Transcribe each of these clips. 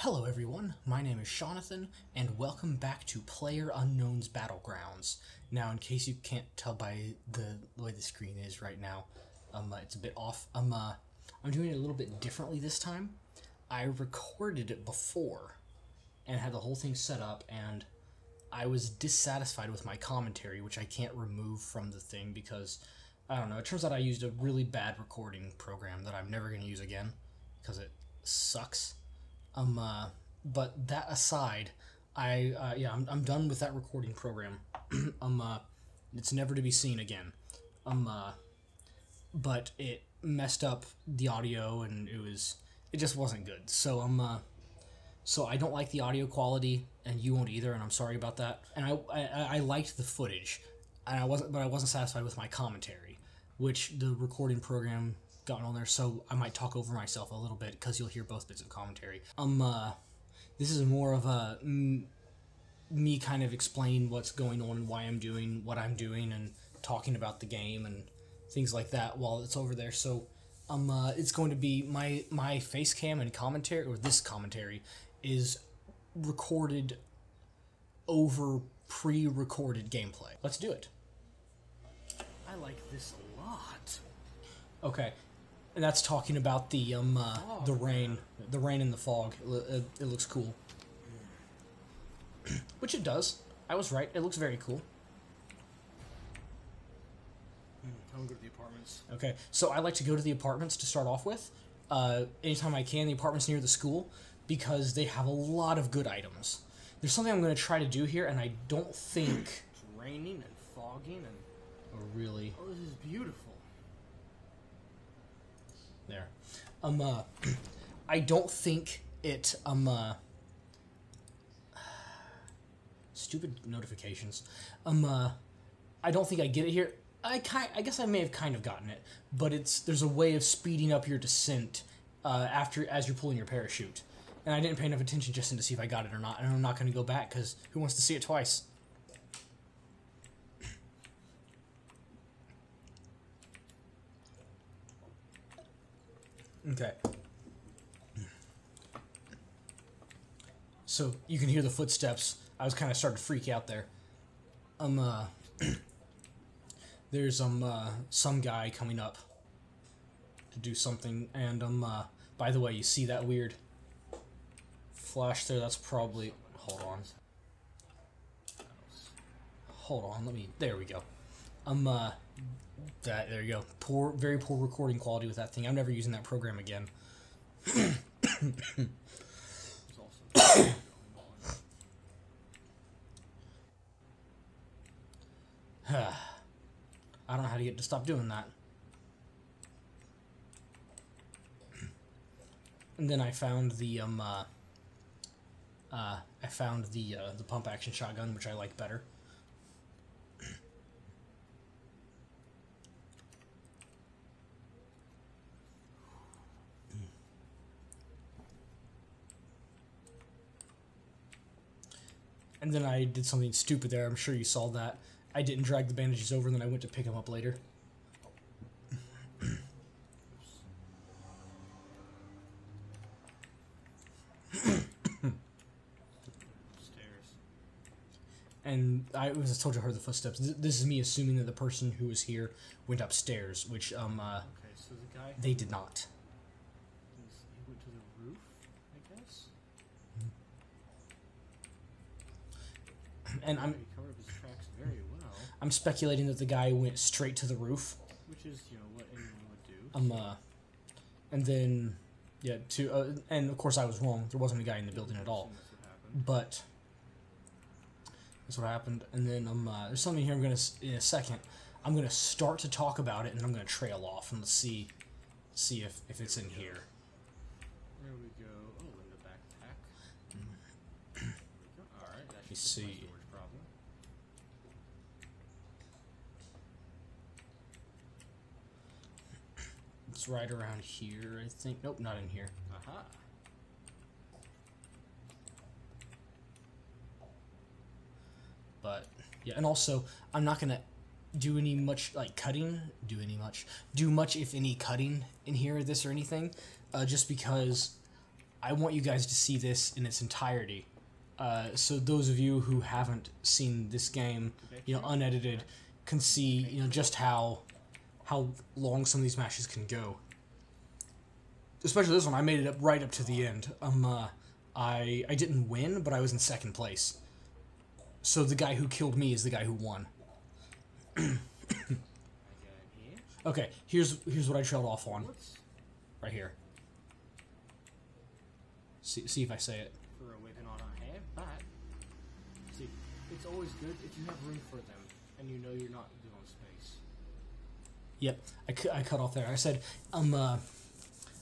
Hello everyone, my name is Jonathan, and welcome back to PlayerUnknown's Battlegrounds. Now, in case you can't tell by the way the screen is right now, it's a bit off. I'm doing it a little bit differently this time. I recorded it before, and had the whole thing set up, and I was dissatisfied with my commentary, which I can't remove from the thing because, I don't know, it turns out I used a really bad recording program that I'm never going to use again, because it sucks. But that aside, I'm done with that recording program. It's never to be seen again. But it messed up the audio, and it just wasn't good. So so I don't like the audio quality, and you won't either, and I'm sorry about that. And I liked the footage, and I wasn't satisfied with my commentary, which the recording program got on there, so I might talk over myself a little bit because you'll hear both bits of commentary. This is more of a me kind of explain what's going on and why I'm doing what I'm doing and talking about the game and things like that while it's over there. So it's going to be my face cam and commentary, or this commentary is recorded over pre-recorded gameplay. Let's do it. I like this a lot. Okay. And that's talking about the rain and the fog. It looks cool, which it does. I was right. It looks very cool. I'm gonna go to the apartments. Okay, so I like to go to the apartments to start off with. Anytime I can, the apartments near the school, because they have a lot of good items. There's something I'm going to try to do here, and I don't think It's raining and fogging and... Oh, really? Oh, this is beautiful. There. I don't think it, stupid notifications. I don't think I get it here. I guess I may have kind of gotten it, but there's a way of speeding up your descent, as you're pulling your parachute. And I didn't pay enough attention just to see if I got it or not, and I'm not going to go back, because who wants to see it twice? Okay. So, you can hear the footsteps. I was kind of starting to freak out there. There's, some guy coming up to do something, and, by the way, you see that weird flash there? That's probably... Hold on, there we go. There you go. Very poor recording quality with that thing. I'm never using that program again. I don't know how to get to stop doing that. And then I found the the pump action shotgun, which I like better. And then I did something stupid there. I'm sure you saw that. I didn't drag the bandages over, and then I went to pick them up later. And I told you I heard the footsteps. This is me assuming that the person who was here went upstairs, which Okay, so the guy... they did not. He went to the roof, I guess? And He covered up his tracks very well. I'm speculating that the guy went straight to the roof. Which is, you know, what anyone would do. And then, yeah, and of course I was wrong. There wasn't a guy in the building at all. But that's what happened. And then there's something here. In a second, I'm gonna start to talk about it, and I'm gonna trail off and let's see if it's in here. There we go. Oh, in the backpack. All right. That should see. My storage problem. It's right around here, I think. Nope, not in here. Aha. But yeah, and also I'm not gonna do much if any cutting in here, this or anything, just because I want you guys to see this in its entirety. So those of you who haven't seen this game, unedited, can see, just how long some of these matches can go. Especially this one, I made it up right up to the end. I didn't win, but I was in second place. So the guy who killed me is the guy who won. Okay, here's what I trailed off on. Right here. See if I say it. For a weapon on a hand, but see, it's always good if you have room for them and you know you're not good on space. Yep, I cut off there. I said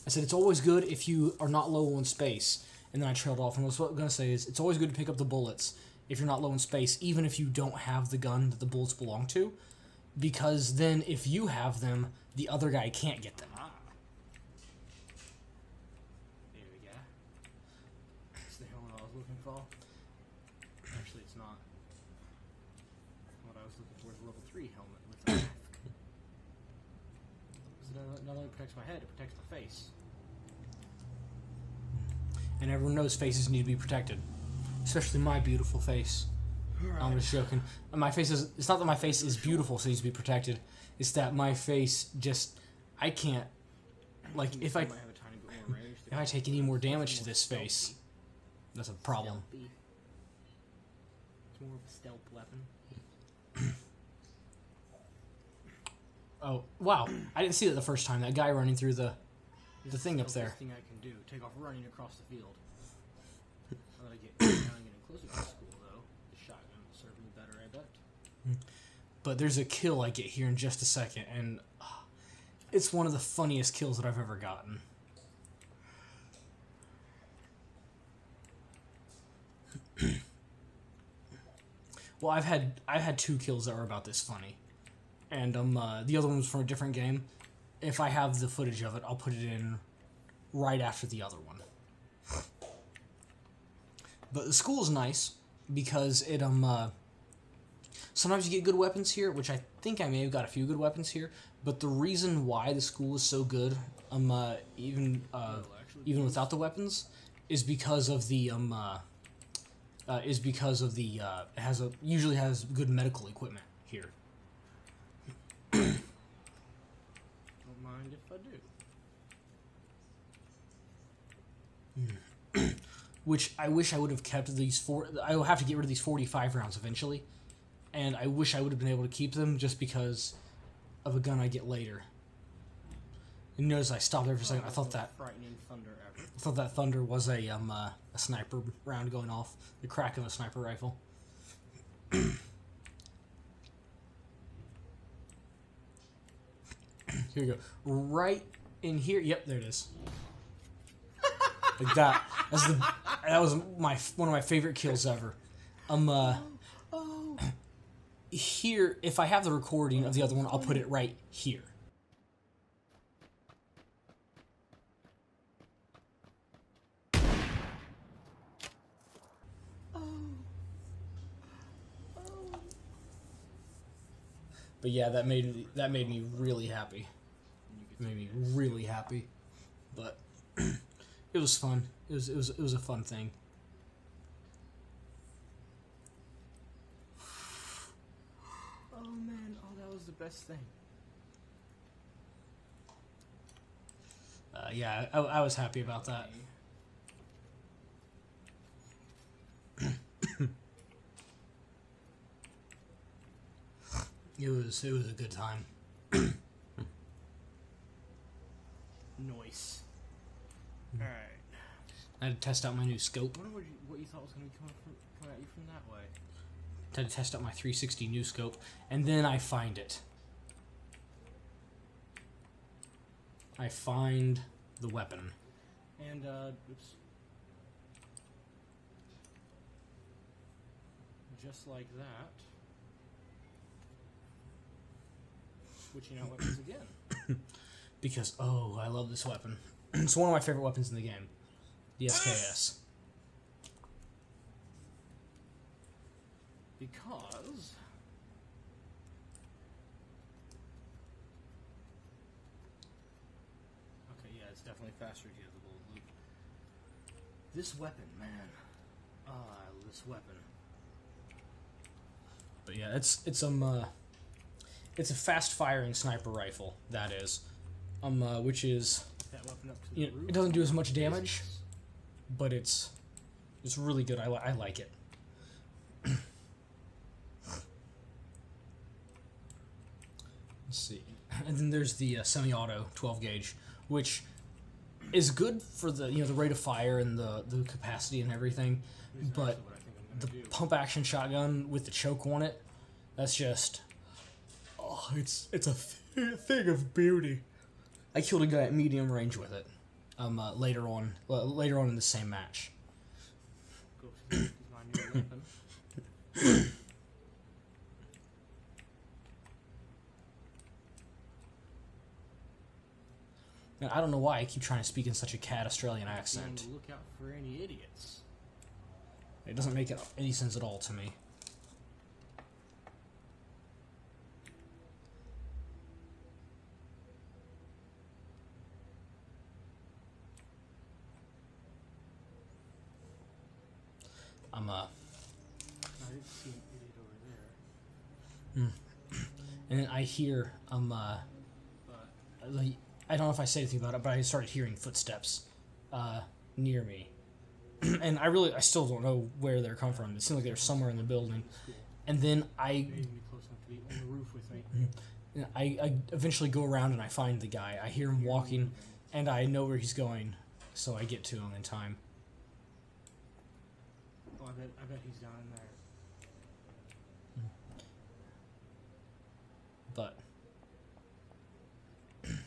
it's always good if you are not low on space, and then I trailed off. And what I'm gonna say is it's always good to pick up the bullets if you're not low on space, even if you don't have the gun that the bullets belong to, because then if you have them, the other guy can't get them. There we go. That's the helmet I was looking for. Actually, it's not. What I was looking for is a level 3 helmet with a mask. Because it not only protects my head, it protects my face. And everyone knows faces need to be protected. Especially my beautiful face. Right. I'm just joking. My face is... It's not that my face is beautiful, so it needs to be protected. It's that my face just... I can't... Like, if I take any more damage to this face, that's a problem. It's more of a stealth weapon. Oh, wow. I didn't see that the first time. That guy running through the thing up there. This thing I can do. Take off running across the field. Now that I get getting closer to school, though, the shotgun will serve me better, I bet. But there's a kill I get here in just a second, and it's one of the funniest kills that I've ever gotten. Well, I've had 2 kills that were about this funny, and the other one was from a different game. If I have the footage of it, I'll put it in right after the other one. But the school is nice because it sometimes you get good weapons here, which I think I may have got a few good weapons here. But the reason why the school is so good, even without the weapons, is because of the usually has good medical equipment here. Don't mind if I do. Which I wish I would have kept these 4. I will have to get rid of these 45 rounds eventually, and I wish I would have been able to keep them just because of a gun I get later. You notice I stopped there for a second. I thought that frightening thunder ever. I thought that thunder was a sniper round going off, the crack of a sniper rifle. Here we go. Right in here. Yep, there it is. Like that. That was one of my favorite kills ever. Here, if I have the recording of the other one, I'll put it right here. But yeah, that made me really happy. It made me really happy. But it was fun. It was a fun thing. Oh man, that was the best thing. Yeah, I was happy about that. It was a good time. Nice. All right. I had to test out my new scope. I wonder what you thought was going to be coming at you from that way. I had to test out my 360 new scope, and then I find it. I find the weapon. And oops. Just like that. Switching out weapons again. Because, oh, I love this weapon. It's one of my favorite weapons in the game. The SKS. Because... Okay, yeah, it's definitely faster to get the bullet loop. This weapon, man. This weapon. But yeah, it's a fast firing sniper rifle, that is. Which is, That weapon up to you the know, roof. it doesn't do as much damage, but it's really good. I like it. Let's see. And then there's the semi-auto 12 gauge, which is good for the the rate of fire and the capacity and everything, Here's but actually what I think I'm the gonna do. pump action shotgun with the choke on it, that's just, oh, it's a thing of beauty. I killed a guy at medium range with it. Later on in the same match. Go to this is my new weapon. And I don't know why I keep trying to speak in such a cat Australian Be on accent. the lookout for any idiots. It doesn't make any sense at all to me. I didn't see an idiot over there. And then I hear But I don't know if I say anything about it, but I started hearing footsteps near me. And I still don't know where they're coming from. It seemed like they're somewhere in the building. And then they need to be close enough to be on the roof with me. I eventually go around and I find the guy. I hear him walking, and I know where he's going, so I get to him in time. Oh, I bet he's down in there. But then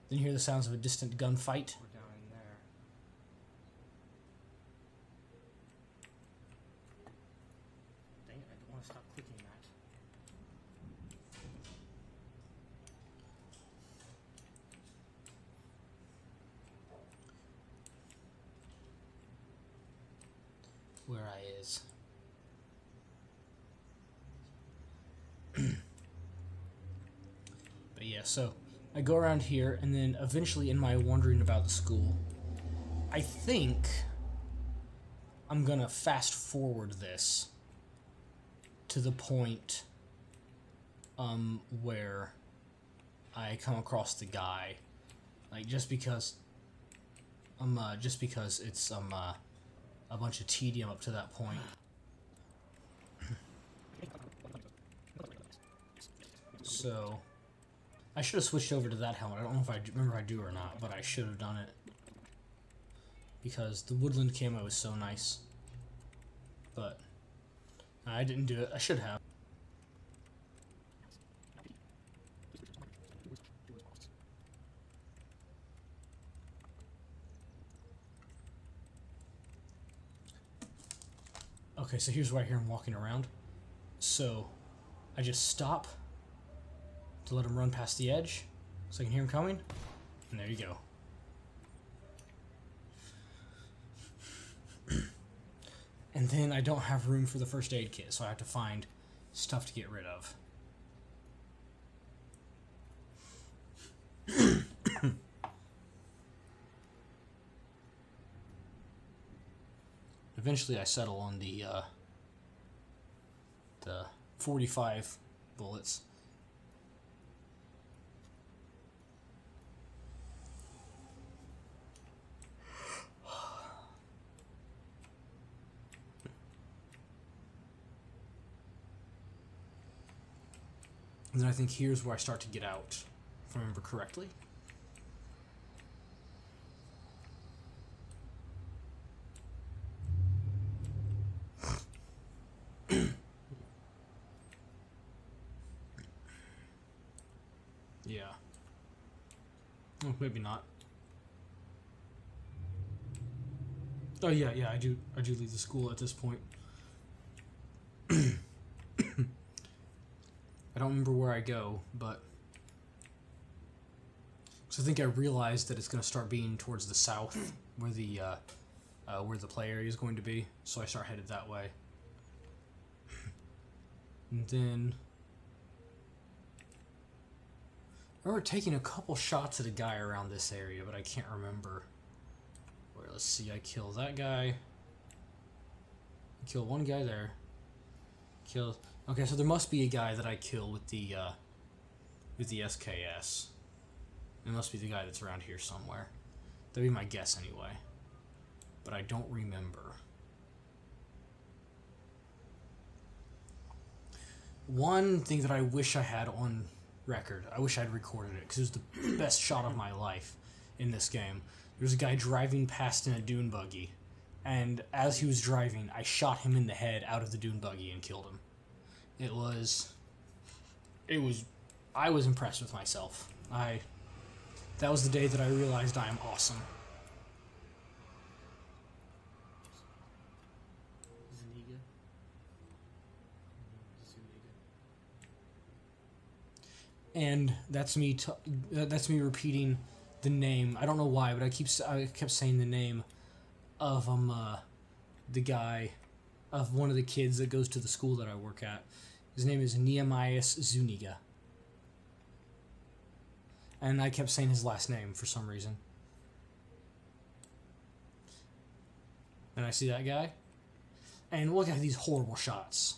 you hear the sounds of a distant gunfight. Or down in there. Dang it, I don't want to stop clicking that. Where I is. But yeah, so I go around here, and then eventually in my wandering about the school, I think I'm gonna fast forward this to the point where I come across the guy, like just because it's a bunch of tedium up to that point. So I should have switched over to that helmet. I don't know if I remember if I do or not, but I should have done it because the woodland camo is so nice. But I didn't do it. I should have. Okay, so here's where I hear him walking around. So I just stop to let him run past the edge so I can hear him coming. And there you go. And then I don't have room for the first aid kit, so I have to find stuff to get rid of. Eventually I settle on the 45 bullets. And then I think here's where I start to get out, if I remember correctly. Yeah. Oh, maybe not. Oh yeah, I do leave the school at this point. I don't remember where I go, but so I think I realized that it's going to start being towards the south, where the play area is going to be. So I start headed that way, and then I remember taking a couple shots at a guy around this area, but I can't remember. Where, let's see, I kill that guy. Kill one guy there. Kill. Okay, so there must be a guy that I kill with the SKS. It must be the guy that's around here somewhere. That'd be my guess anyway. But I don't remember. One thing that I wish I had on record, I wish I had recorded it, because it was the best shot of my life in this game. There was a guy driving past in a dune buggy, and as he was driving, I shot him in the head out of the dune buggy and killed him. I was impressed with myself. That was the day that I realized I am awesome. And that's me repeating the name. I don't know why, but I kept saying the name of the guy, of one of the kids that goes to the school that I work at. His name is Nehemiah Zuniga. And I kept saying his last name for some reason. And I see that guy. And look at these horrible shots.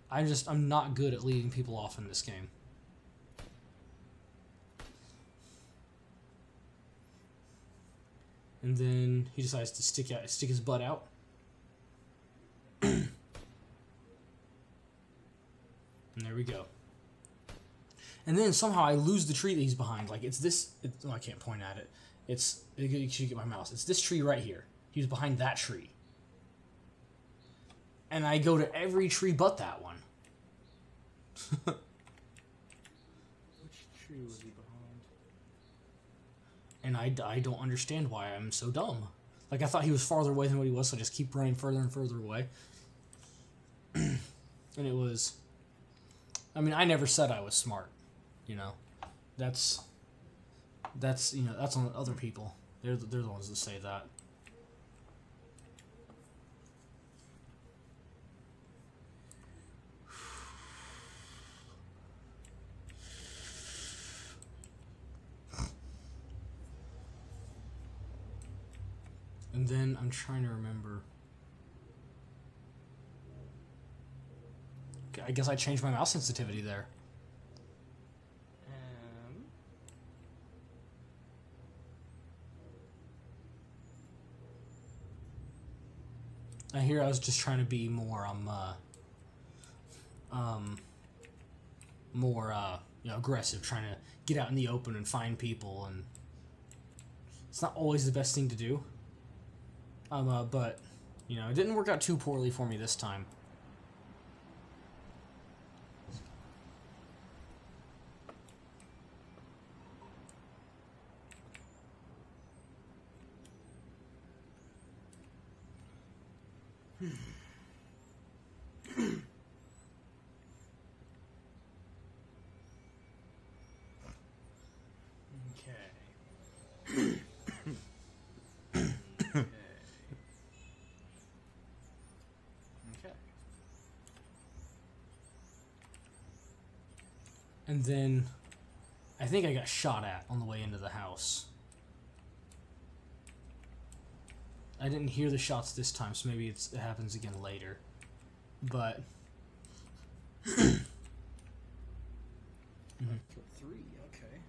I'm not good at leading people off in this game. And then he decides to stick his butt out. And there we go. And then somehow I lose the tree that he's behind. Like, oh, I can't point at it. You should get my mouse. It's this tree right here. He was behind that tree. And I go to every tree but that one. Which tree was he behind? And I don't understand why I'm so dumb. Like, I thought he was farther away than what he was, so I just keep running further and further away. And it was... I mean, I never said I was smart, you know. That's on other people. They're the ones that say that. And then I'm trying to remember. I guess I changed my mouse sensitivity there. I hear I was just trying to be more aggressive, trying to get out in the open and find people, and it's not always the best thing to do. But it didn't work out too poorly for me this time. And then I think I got shot at on the way into the house. I didn't hear the shots this time, so maybe it happens again later. But... Killed 3, okay.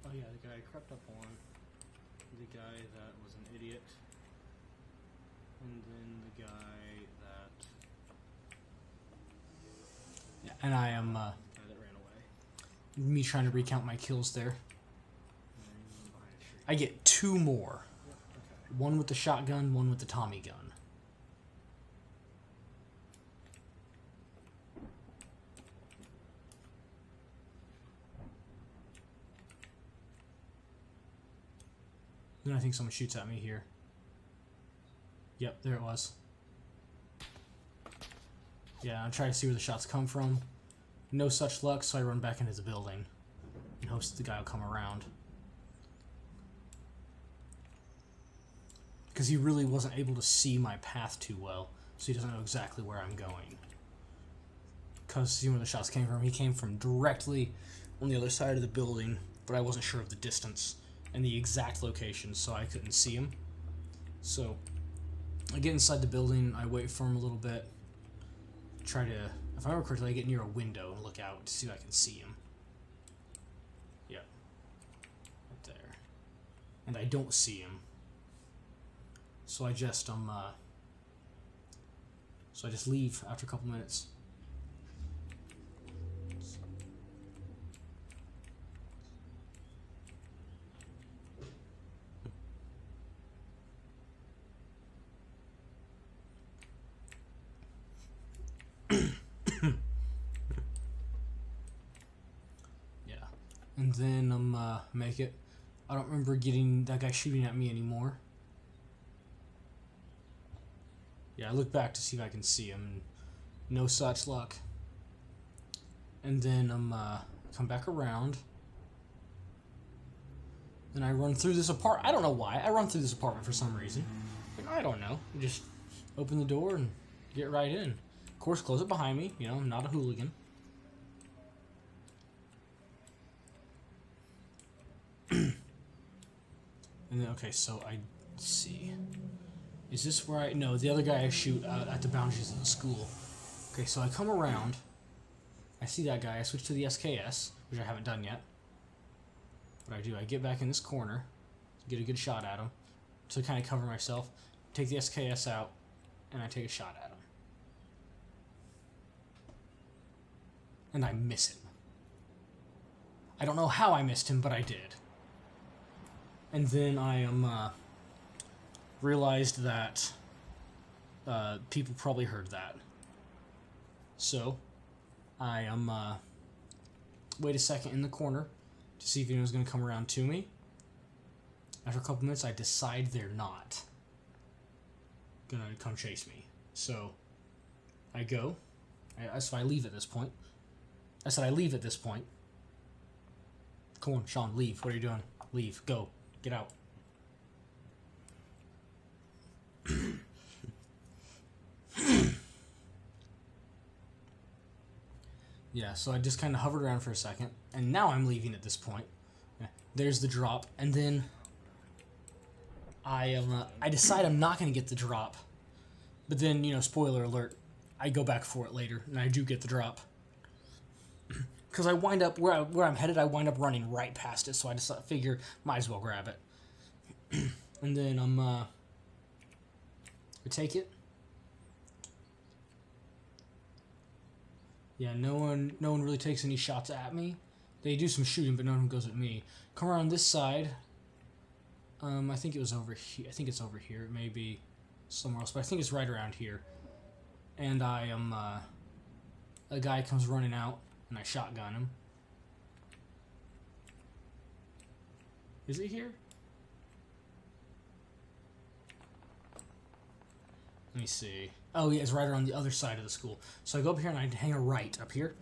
Oh yeah, the guy I crept up on. The guy that was an idiot. And then the guy that... Yeah, and I am... that ran away. me trying to recount my kills there. I get 2 more. Yep, okay. One with the shotgun, one with the Tommy gun. Then I think someone shoots at me here. Yep, there it was. Yeah, I'm trying to see where the shots come from. No such luck, so I run back into the building in hopes that the guy will come around. Because he really wasn't able to see my path too well, so he doesn't know exactly where I'm going. Because see where the shots came from. He came from directly on the other side of the building, but I wasn't sure of the distance and the exact location, so I couldn't see him. So I get inside the building, I wait for him a little bit, try to, if I remember correctly, I get near a window and look out to see if I can see him. Yeah, right there. And I don't see him. So I just leave after a couple minutes. Yeah, and then make it. I don't remember getting that guy shooting at me anymore. Yeah, I look back to see if I can see him, and no such luck. And then come back around, and I run through this apartment. I don't know why. I run through this apartment for some reason. I don't know. Just open the door and get right in. Of course, close it behind me. You know, I'm not a hooligan. And then, okay, so I see. Is this where I... No, the other guy I shoot at the boundaries of the school. Okay, so I come around. I see that guy. I switch to the SKS, which I haven't done yet. What I do, I get back in this corner, get a good shot at him, to kind of cover myself, take the SKS out, and I take a shot at him. And I miss him. I don't know how I missed him, but I did. And then I realized that people probably heard that. So I wait a second in the corner to see if anyone's going to come around to me. After a couple minutes, I decide they're not going to come chase me. So I go. So I leave at this point. I said I leave at this point. Come on, Sean, leave. What are you doing? Leave. Go. Get out. Yeah, so I just kind of hovered around for a second, and now I'm leaving at this point. Yeah, there's the drop, and then I decide I'm not going to get the drop. But then, you know, spoiler alert, I go back for it later, and I do get the drop. Because I wind up, where I'm headed, I wind up running right past it, so I just figure, might as well grab it. And then I take it. Yeah, no one really takes any shots at me. They do some shooting, but none of them goes at me. Come around this side. I think it was over here. I think it's over here. It may be somewhere else, but I think it's right around here. And I am, a guy comes running out, and I shotgun him. Is it here? Let me see. Oh, yeah, it's right around the other side of the school. So I go up here and I hang a right up here.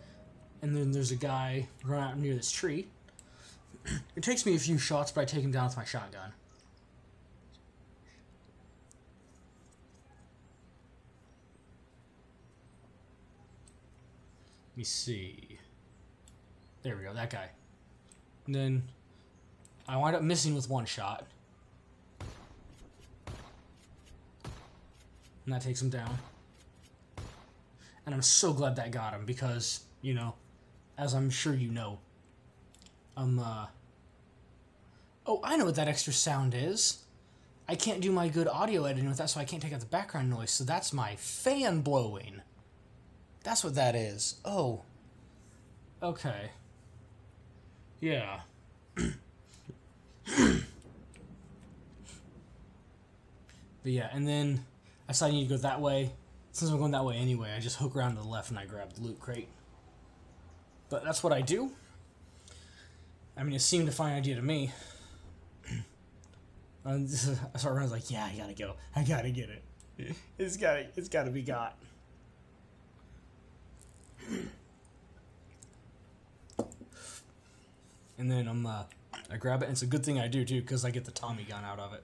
And then there's a guy run out near this tree. It takes me a few shots, but I take him down with my shotgun. Let me see. There we go, that guy. And then I wind up missing with one shot. And that takes him down. And I'm so glad that got him because, you know, as I'm sure you know, oh, I know what that extra sound is. I can't do my good audio editing with that, so I can't take out the background noise. So that's my fan blowing. That's what that is. Oh. Okay. Yeah. But yeah, and then I decided I need to go that way. Since I'm going that way anyway, I just hook around to the left and I grab the loot crate. But that's what I do. I mean, it seemed a fine idea to me. I started running, I was like, yeah, I gotta go. I gotta get it. It's gotta be got. And then I grab it, and it's a good thing I do too, because I get the Tommy gun out of it.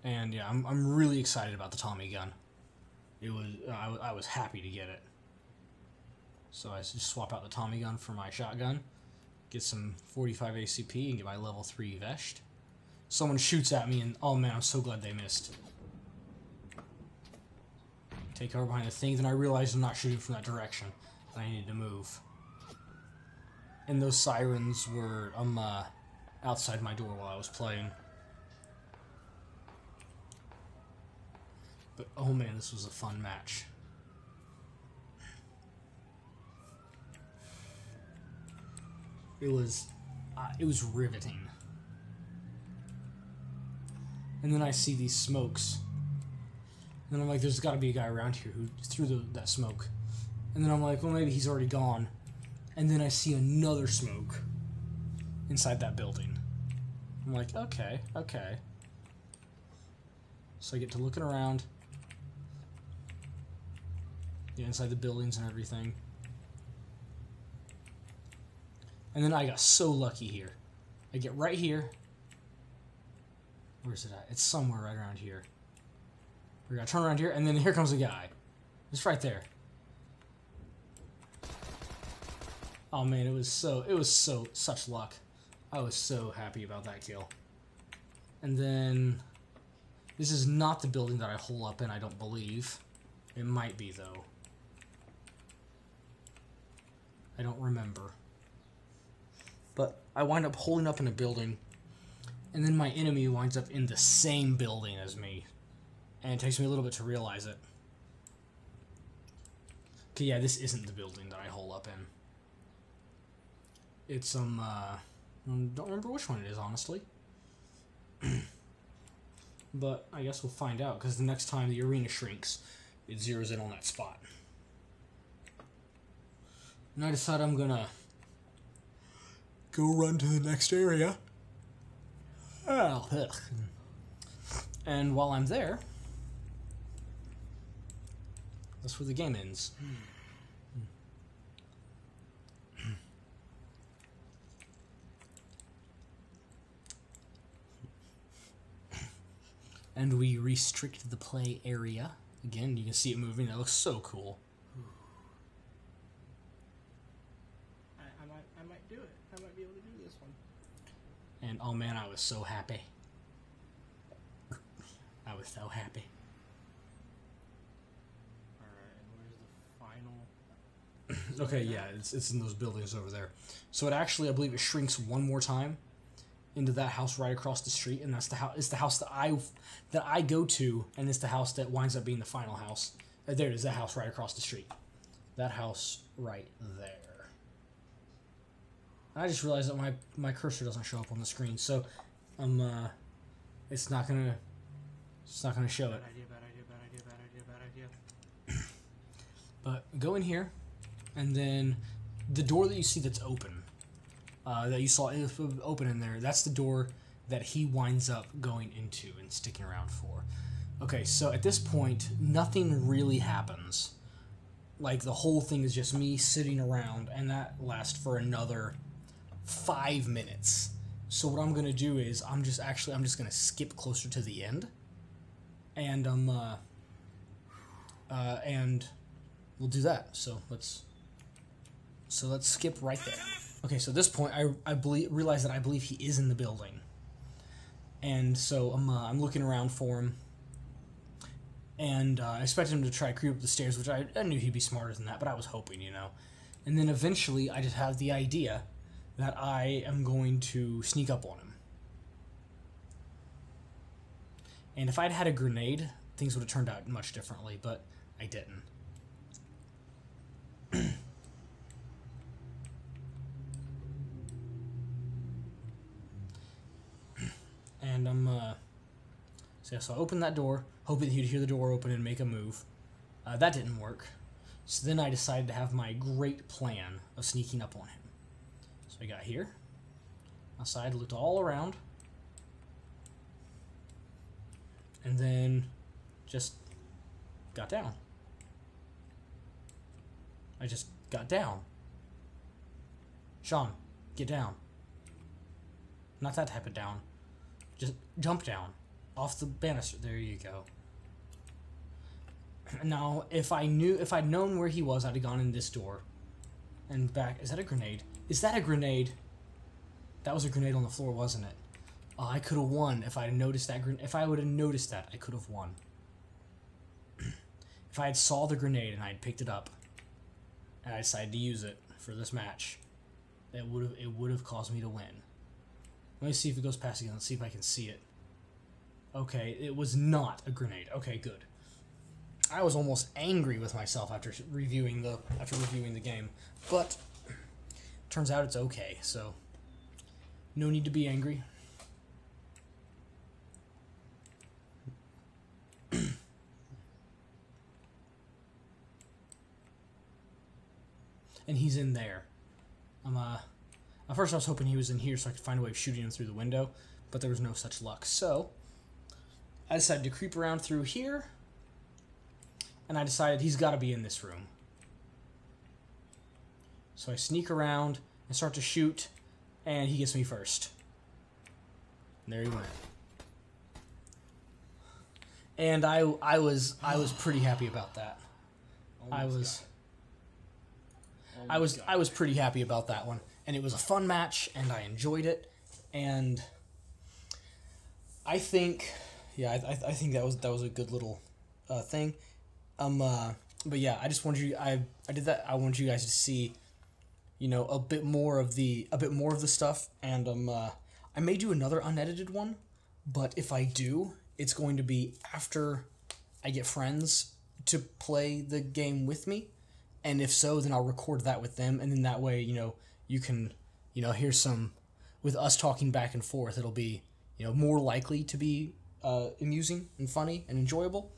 And yeah, I'm really excited about the Tommy gun. It was I was happy to get it. So I just swap out the Tommy gun for my shotgun, get some 45 ACP, and get my level 3 Vesht. Someone shoots at me, and oh man, I'm so glad they missed. Take cover behind the thing, then I realized I'm not shooting from that direction, and I needed to move. And those sirens were outside my door while I was playing. But oh man, this was a fun match. It was riveting. And then I see these smokes. And then I'm like, there's got to be a guy around here who threw that smoke. And then I'm like, well, maybe he's already gone. And then I see another smoke inside that building. I'm like, okay. So I get to looking around. Yeah, inside the buildings and everything. And then I got so lucky here. I get right here. Where's it at? It's somewhere right around here. We gotta turn around here, and then here comes a guy. It's right there. Oh man, it was such luck. I was so happy about that kill. And then this is not the building that I hole up in, I don't believe. It might be though. I don't remember. But I wind up holding up in a building, and then my enemy winds up in the same building as me. And it takes me a little bit to realize it. Okay, yeah, this isn't the building that I hole up in. It's I don't remember which one it is, honestly. But I guess we'll find out, because the next time the arena shrinks, it zeroes in on that spot. And I decide I'm gonna go run to the next area. Oh, ugh. And while I'm there, that's where the game ends. And we restrict the play area. Again, you can see it moving. That looks so cool. I might do it. I might be able to do this one. And oh man, I was so happy. I was so happy. Alright, and where's the final... Okay, yeah, it's in those buildings over there. So it actually, I believe it shrinks one more time into that house right across the street, and that's the house. It's the house that I go to, and it's the house that winds up being the final house. There it is, that house right across the street. That house right there. I just realized that my cursor doesn't show up on the screen, so it's not gonna show it. Bad idea. But go in here, and then the door that you see that's open, that you saw open in there, that's the door that he winds up going into and sticking around for. Okay, so at this point, nothing really happens. Like, the whole thing is just me sitting around, and that lasts for another 5 minutes. So what I'm gonna do is I'm just gonna skip closer to the end, and and we'll do that. So let's skip right there. Okay, so at this point I realize that I believe he is in the building, and so I'm looking around for him, and I expected him to try to creep up the stairs, which I knew he'd be smarter than that, but I was hoping, you know. And then eventually I just have the idea that I am going to sneak up on him. And if I'd had a grenade, things would have turned out much differently, but I didn't. And so I opened that door, hoping he'd hear the door open and make a move. That didn't work. So then I decided to have my great plan of sneaking up on him. So I got here, outside, looked all around, and then just got down. I just got down. Sean, get down. Not that type of down. Just jump down. Off the banister. There you go. Now, if I'd known where he was, I'd have gone in this door. And back. Is that a grenade? Is that a grenade? That was a grenade on the floor, wasn't it? Oh, I could have won if I had noticed that. If I would have noticed that, I could have won. If I had saw the grenade and I had picked it up, and I decided to use it for this match, it would have caused me to win. Let me see if it goes past again. Let's see if I can see it. Okay, it was not a grenade. Okay, good. I was almost angry with myself after reviewing the game, but turns out it's okay. So no need to be angry. And he's in there. At first I was hoping he was in here so I could find a way of shooting him through the window, but there was no such luck. So I decided to creep around through here, and I decided he's got to be in this room. So I sneak around and start to shoot, and he gets me first. And there he went. And I was pretty happy about that. I was pretty happy about that one, and it was a fun match, and I enjoyed it, and I think, yeah, I think that was a good little thing, but yeah, I just wanted you, I did that. I wanted you guys to see, you know, a bit more of the stuff, and I may do another unedited one, but if I do, it's going to be after I get friends to play the game with me. And if so, then I'll record that with them, and then that way, you know, you can, you know, hear some, with us talking back and forth, it'll be, you know, more likely to be amusing and funny and enjoyable.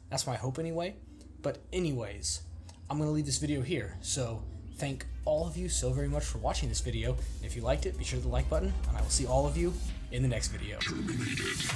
That's my hope anyway. But anyways, I'm going to leave this video here. So thank all of you so very much for watching this video. If you liked it, be sure to hit the like button, and I will see all of you in the next video. Terminated.